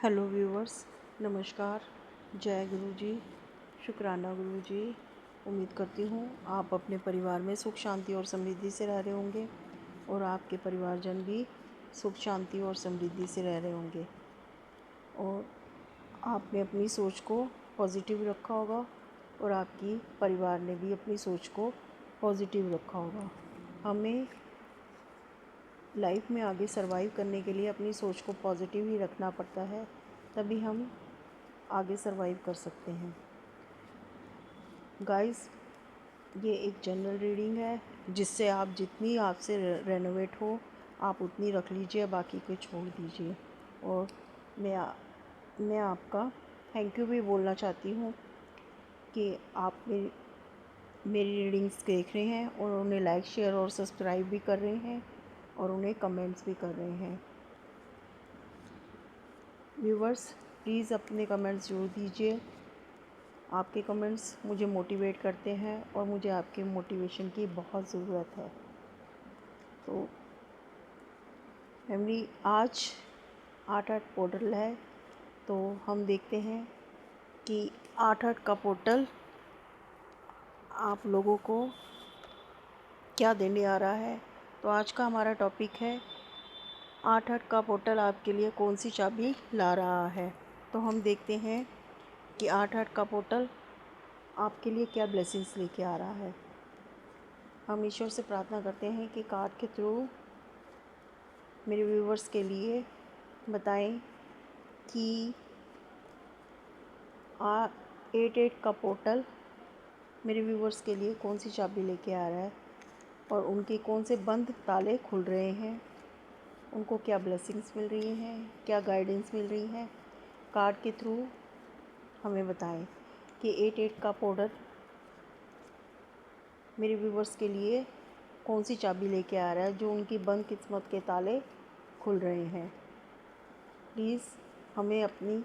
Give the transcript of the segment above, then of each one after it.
Hello viewers, नमस्कार। जय गुरु जी, शुक्राना गुरु जी। उम्मीद करती हूँ आप अपने परिवार में सुख शांति और समृद्धि से रह रहे होंगे और आपके परिवारजन भी सुख शांति और समृद्धि से रह रहे होंगे और आपने अपनी सोच को पॉजिटिव रखा होगा और आपकी परिवार ने भी अपनी सोच को पॉजिटिव रखा होगा। हमें लाइफ में आगे सरवाइव करने के लिए अपनी सोच को पॉजिटिव ही रखना पड़ता है, तभी हम आगे सरवाइव कर सकते हैं। गाइस, ये एक जनरल रीडिंग है जिससे आप जितनी आपसे रेनोवेट हो आप उतनी रख लीजिए, बाकी को छोड़ दीजिए। और मैं आपका थैंक यू भी बोलना चाहती हूँ कि आप मेरी रीडिंग्स देख रहे हैं और उन्हें लाइक शेयर और सब्सक्राइब भी कर रहे हैं और उन्हें कमेंट्स भी कर रहे हैं। व्यूवर्स, प्लीज़ अपने कमेंट्स ज़रूर दीजिए। आपके कमेंट्स मुझे मोटिवेट करते हैं और मुझे आपके मोटिवेशन की बहुत ज़रूरत है। तो फैमिली, आज 8-8 पोर्टल है, तो हम देखते हैं कि 8-8 का पोर्टल आप लोगों को क्या देने आ रहा है। तो आज का हमारा टॉपिक है 8-8 का पोर्टल आपके लिए कौन सी चाबी ला रहा है। तो हम देखते हैं कि 8-8 का पोर्टल आपके लिए क्या ब्लेसिंग्स लेके आ रहा है। हम ईश्वर से प्रार्थना करते हैं कि कार्ड के थ्रू मेरे व्यूवर्स के लिए बताएं कि 8-8 का पोर्टल मेरे व्यूवर्स के लिए कौन सी चाबी लेके आ रहा है और उनके कौन से बंद ताले खुल रहे हैं, उनको क्या ब्लेसिंग्स मिल रही हैं, क्या गाइडेंस मिल रही है। कार्ड के थ्रू हमें बताएं कि 8-8 का पोर्टल मेरे व्यूवर्स के लिए कौन सी चाबी लेके आ रहा है जो उनकी बंद किस्मत के ताले खुल रहे हैं। प्लीज़ हमें अपनी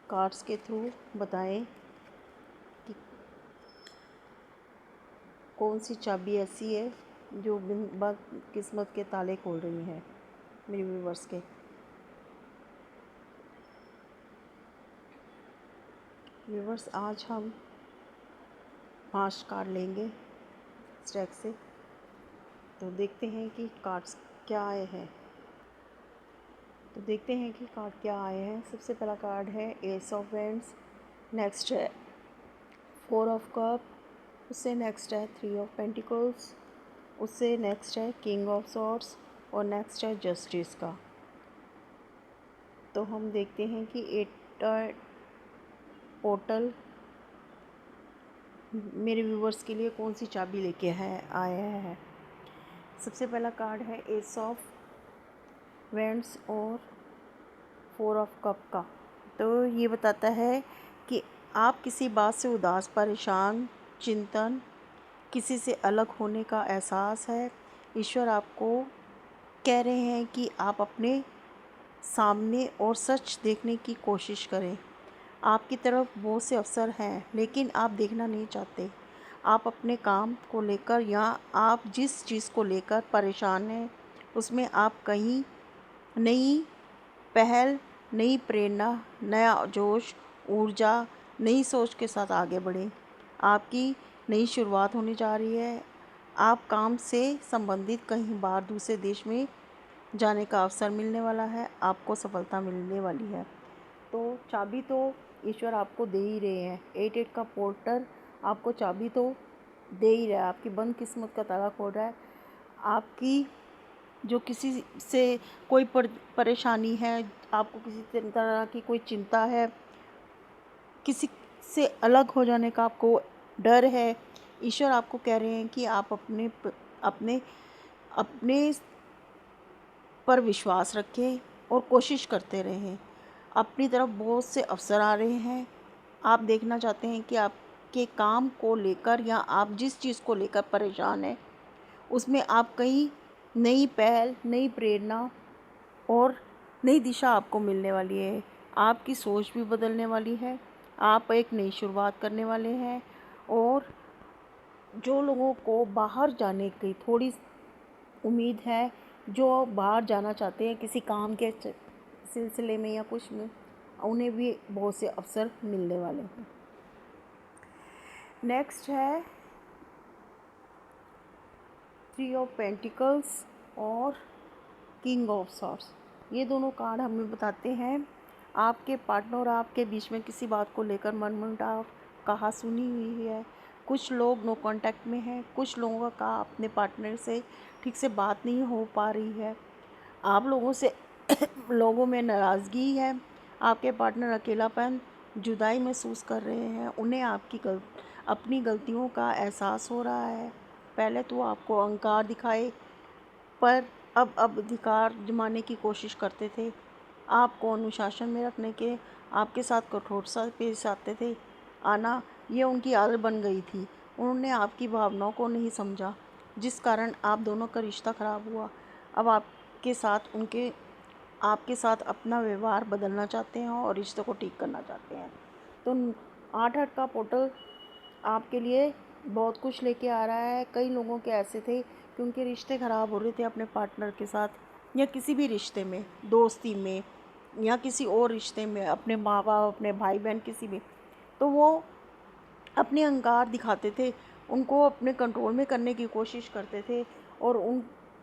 कार्ड्स के थ्रू बताएं कि कौन सी चाबी ऐसी है जो बंद किस्मत के ताले खोल रही हैं मेरे व्यूवर्स के। व्यूवर्स, आज हम 5 कार्ड लेंगे स्टैक से, तो देखते हैं कि कार्ड्स क्या आए हैं। तो देखते हैं कि कार्ड क्या आए हैं। सबसे पहला कार्ड है एस ऑफ वैंड्स, नेक्स्ट है 4 ऑफ कप, उससे नेक्स्ट है 3 ऑफ पेंटिकल्स, उससे नेक्स्ट है किंग ऑफ सॉर्ड्स और नेक्स्ट है जस्टिस का। तो हम देखते हैं कि 8 पोर्टल मेरे व्यूवर्स के लिए कौन सी चाबी लेके आया है। सबसे पहला कार्ड है एस ऑफ वैंड्स और 4 ऑफ कप का। तो ये बताता है कि आप किसी बात से उदास, परेशान, चिंतन, किसी से अलग होने का एहसास है। ईश्वर आपको कह रहे हैं कि आप अपने सामने और सच देखने की कोशिश करें। आपकी तरफ बहुत से अवसर हैं लेकिन आप देखना नहीं चाहते। आप अपने काम को लेकर या आप जिस चीज़ को लेकर परेशान हैं उसमें आप कहीं नई पहल, नई प्रेरणा, नया जोश, ऊर्जा, नई सोच के साथ आगे बढ़ें। आपकी नई शुरुआत होने जा रही है। आप काम से संबंधित कहीं बाहर दूसरे देश में जाने का अवसर मिलने वाला है। आपको सफलता मिलने वाली है। तो चाबी तो ईश्वर आपको दे ही रहे हैं। 8-8 का पोर्टल आपको चाबी तो दे ही रहा है, आपकी बंद किस्मत का ताला खोल रहा है। आपकी जो किसी से कोई परेशानी है, आपको किसी तरह की कोई चिंता है, किसी से अलग हो जाने का आपको डर है, ईश्वर आपको कह रहे हैं कि आप अपने अपने अपने पर विश्वास रखें और कोशिश करते रहें। अपनी तरफ बहुत से अवसर आ रहे हैं। आप देखना चाहते हैं कि आपके काम को लेकर या आप जिस चीज़ को लेकर परेशान हैं उसमें आप कहीं नई पहल, नई प्रेरणा और नई दिशा आपको मिलने वाली है। आपकी सोच भी बदलने वाली है। आप एक नई शुरुआत करने वाले हैं। और जो लोगों को बाहर जाने की थोड़ी उम्मीद है, जो बाहर जाना चाहते हैं किसी काम के सिलसिले में या कुछ में उन्हें भी बहुत से अवसर मिलने वाले हैं। नेक्स्ट है 3 ऑफ पेंटिकल्स और किंग ऑफ सॉर्ड्स। ये दोनों कार्ड हमें बताते हैं आपके पार्टनर और आपके बीच में किसी बात को लेकर मनमुटाव, कहा-सुनी हुई है। कुछ लोग नो कांटेक्ट में हैं, कुछ लोगों का अपने पार्टनर से ठीक से बात नहीं हो पा रही है। आप लोगों से लोगों में नाराज़गी है। आपके पार्टनर अकेलापन, जुदाई महसूस कर रहे हैं। उन्हें अपनी गलतियों का एहसास हो रहा है। पहले तो आपको अहंकार दिखाए पर अब अधिकार जमाने की कोशिश करते थे। आपको अनुशासन में रखने के आपके साथ कठोरता पेश आते थे आना, ये उनकी आदत बन गई थी। उन्होंने आपकी भावनाओं को नहीं समझा, जिस कारण आप दोनों का रिश्ता ख़राब हुआ। अब आपके साथ अपना व्यवहार बदलना चाहते हैं और रिश्ते को ठीक करना चाहते हैं। तो 8-8 का पोर्टल आपके लिए बहुत कुछ लेके आ रहा है। कई लोगों के ऐसे थे कि उनके रिश्ते ख़राब हो रहे थे अपने पार्टनर के साथ, या किसी भी रिश्ते में, दोस्ती में या किसी और रिश्ते में, अपने माँ बाप, अपने भाई बहन, किसी भी। तो वो अपने अहंकार दिखाते थे, उनको अपने कंट्रोल में करने की कोशिश करते थे और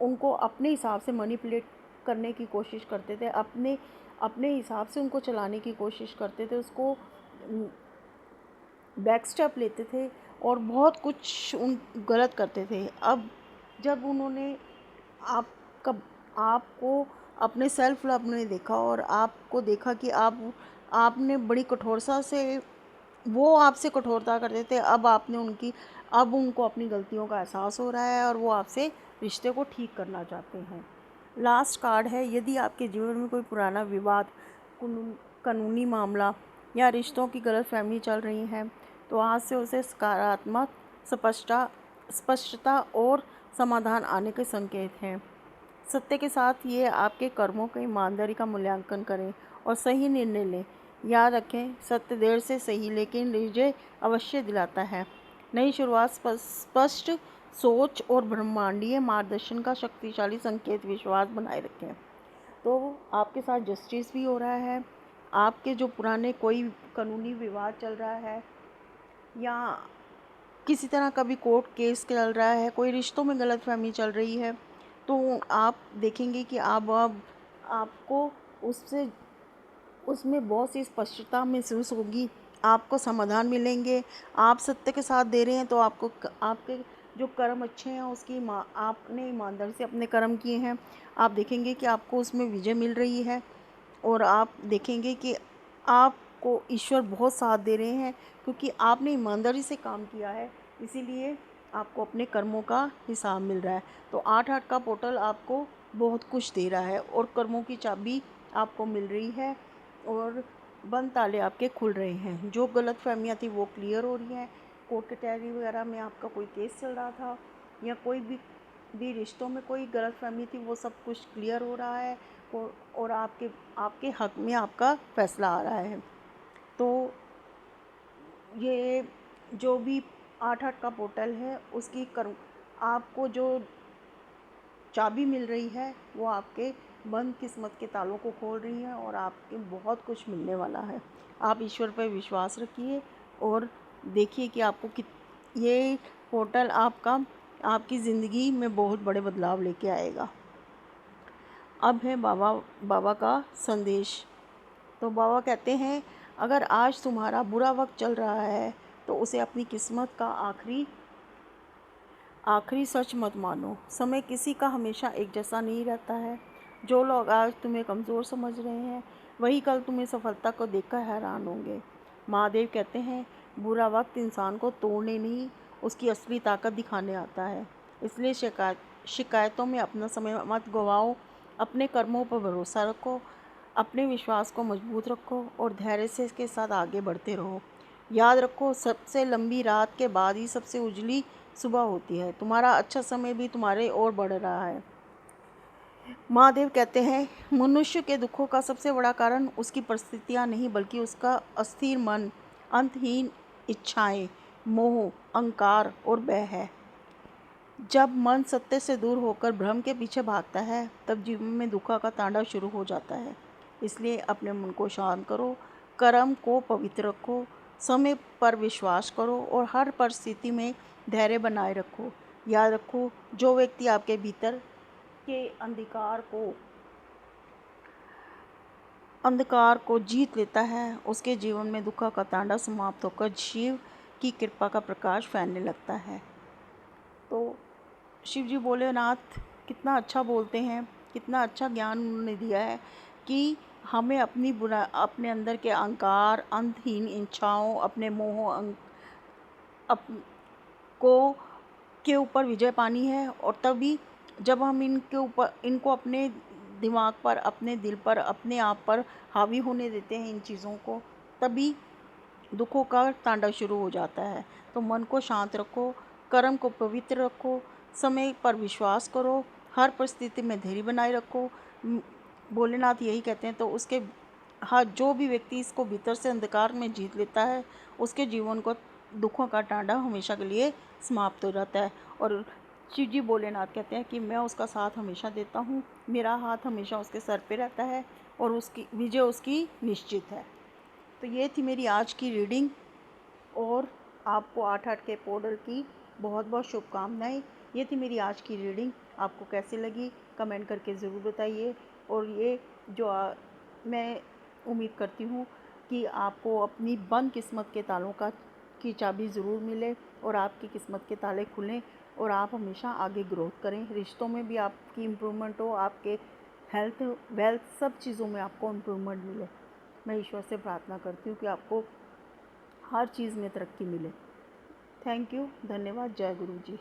उनको अपने हिसाब से मैनिपुलेट करने की कोशिश करते थे, अपने अपने हिसाब से उनको चलाने की कोशिश करते थे, उसको बैक स्टेप लेते थे और बहुत कुछ गलत करते थे। अब जब उन्होंने आपको अपने सेल्फ लव में देखा और आपको देखा कि आपने बड़ी कठोरता से, वो आपसे कठोरता करते थे, अब उनको अपनी गलतियों का एहसास हो रहा है और वो आपसे रिश्ते को ठीक करना चाहते हैं। लास्ट कार्ड है, यदि आपके जीवन में कोई पुराना विवाद, कानूनी मामला या रिश्तों की गलतफहमी चल रही है, तो आज से उसे सकारात्मक स्पष्टता और समाधान आने के संकेत हैं। सत्य के साथ ये आपके कर्मों की ईमानदारी का मूल्यांकन करें और सही निर्णय लें। याद रखें, सत्य देर से सही लेकिन विजय अवश्य दिलाता है। नई शुरुआत, स्पष्ट सोच और ब्रह्मांडीय मार्गदर्शन का शक्तिशाली संकेत। विश्वास बनाए रखें। तो आपके साथ जस्टिस भी हो रहा है। आपके जो पुराने कोई कानूनी विवाद चल रहा है या किसी तरह का भी कोर्ट केस चल रहा है, कोई रिश्तों में गलतफहमी चल रही है, तो आप देखेंगे कि अब आपको उसमें बहुत सी स्पष्टता महसूस होगी, आपको समाधान मिलेंगे। आप सत्य के साथ दे रहे हैं तो आपके जो कर्म अच्छे हैं आपने ईमानदारी से अपने कर्म किए हैं, आप देखेंगे कि आपको उसमें विजय मिल रही है और आप देखेंगे कि आपको ईश्वर बहुत साथ दे रहे हैं क्योंकि आपने ईमानदारी से काम किया है, इसीलिए आपको अपने कर्मों का हिसाब मिल रहा है। तो 8-8 का पोर्टल आपको बहुत कुछ दे रहा है और कर्मों की चाबी आपको मिल रही है और बंद ताले आपके खुल रहे हैं। जो गलतफहमियां थी वो क्लियर हो रही हैं। कोर्ट कचहरी वगैरह में आपका कोई केस चल रहा था या कोई भी रिश्तों में कोई गलतफहमी थी, वो सब कुछ क्लियर हो रहा है और आपके हक में आपका फैसला आ रहा है। तो ये जो भी 8-8 का पोर्टल है उसकी आपको जो चाबी मिल रही है वो आपके बंद किस्मत के तालों को खोल रही है और आपके बहुत कुछ मिलने वाला है। आप ईश्वर पर विश्वास रखिए और देखिए कि ये पोर्टल आपकी ज़िंदगी में बहुत बड़े बदलाव लेके आएगा। अब है बाबा का संदेश। तो बाबा कहते हैं, अगर आज तुम्हारा बुरा वक्त चल रहा है तो उसे अपनी किस्मत का आखिरी सच मत मानो। समय किसी का हमेशा एक जैसा नहीं रहता है। जो लोग आज तुम्हें कमज़ोर समझ रहे हैं वही कल तुम्हें सफलता को देखकर हैरान होंगे। महादेव कहते हैं, बुरा वक्त इंसान को तोड़ने नहीं, उसकी असली ताकत दिखाने आता है। इसलिए शिकायतों में अपना समय मत गवाओ। अपने कर्मों पर भरोसा रखो, अपने विश्वास को मजबूत रखो और धैर्य से इसके साथ आगे बढ़ते रहो। याद रखो, सबसे लंबी रात के बाद ही सबसे उजली सुबह होती है। तुम्हारा अच्छा समय भी तुम्हारे ओर बढ़ रहा है। महादेव कहते हैं, मनुष्य के दुखों का सबसे बड़ा कारण उसकी परिस्थितियां नहीं बल्कि उसका अस्थिर मन, अंतहीन इच्छाएं, मोह, अहंकार और भय है। जब मन सत्य से दूर होकर भ्रम के पीछे भागता है तब जीवन में दुखों का तांडव शुरू हो जाता है। इसलिए अपने मन को शांत करो, कर्म को पवित्र रखो, समय पर विश्वास करो और हर परिस्थिति में धैर्य बनाए रखो। याद रखो, जो व्यक्ति आपके भीतर के अंधकार को जीत लेता है, उसके जीवन में दुख का तांडव समाप्त होकर शिव की कृपा का प्रकाश फैलने लगता है। तो शिव जी भोलेनाथ कितना अच्छा बोलते हैं, कितना अच्छा ज्ञान उन्होंने दिया है कि हमें अपने अंदर के अहंकार, अंतहीन इच्छाओं, अपने मोह अप को के ऊपर विजय पानी है। और तभी जब हम इनको अपने दिमाग पर, अपने दिल पर, अपने आप पर हावी होने देते हैं इन चीज़ों को, तभी दुखों का तांडव शुरू हो जाता है। तो मन को शांत रखो, कर्म को पवित्र रखो, समय पर विश्वास करो, हर परिस्थिति में धैर्य बनाए रखो। भोलेनाथ यही कहते हैं। तो उसके हाँ, जो भी व्यक्ति इसको भीतर से अंधकार में जीत लेता है, उसके जीवन को दुखों का तांडव हमेशा के लिए समाप्त हो जाता है। और शिव जी भोलेनाथ कहते हैं कि मैं उसका साथ हमेशा देता हूँ, मेरा हाथ हमेशा उसके सर पे रहता है और उसकी विजय उसकी निश्चित है। तो ये थी मेरी आज की रीडिंग और आपको 8/8 के पोर्टल की बहुत बहुत शुभकामनाएं। ये थी मेरी आज की रीडिंग। आपको कैसी लगी कमेंट करके ज़रूर बताइए। और ये जो मैं उम्मीद करती हूँ कि आपको अपनी बंद किस्मत के तालों की चाबी ज़रूर मिले और आपकी किस्मत के ताले खुलें और आप हमेशा आगे ग्रोथ करें। रिश्तों में भी आपकी इम्प्रूवमेंट हो, आपके हेल्थ, वेल्थ, सब चीज़ों में आपको इम्प्रूवमेंट मिले। मैं ईश्वर से प्रार्थना करती हूँ कि आपको हर चीज़ में तरक्की मिले। थैंक यू, धन्यवाद। जय गुरु जी।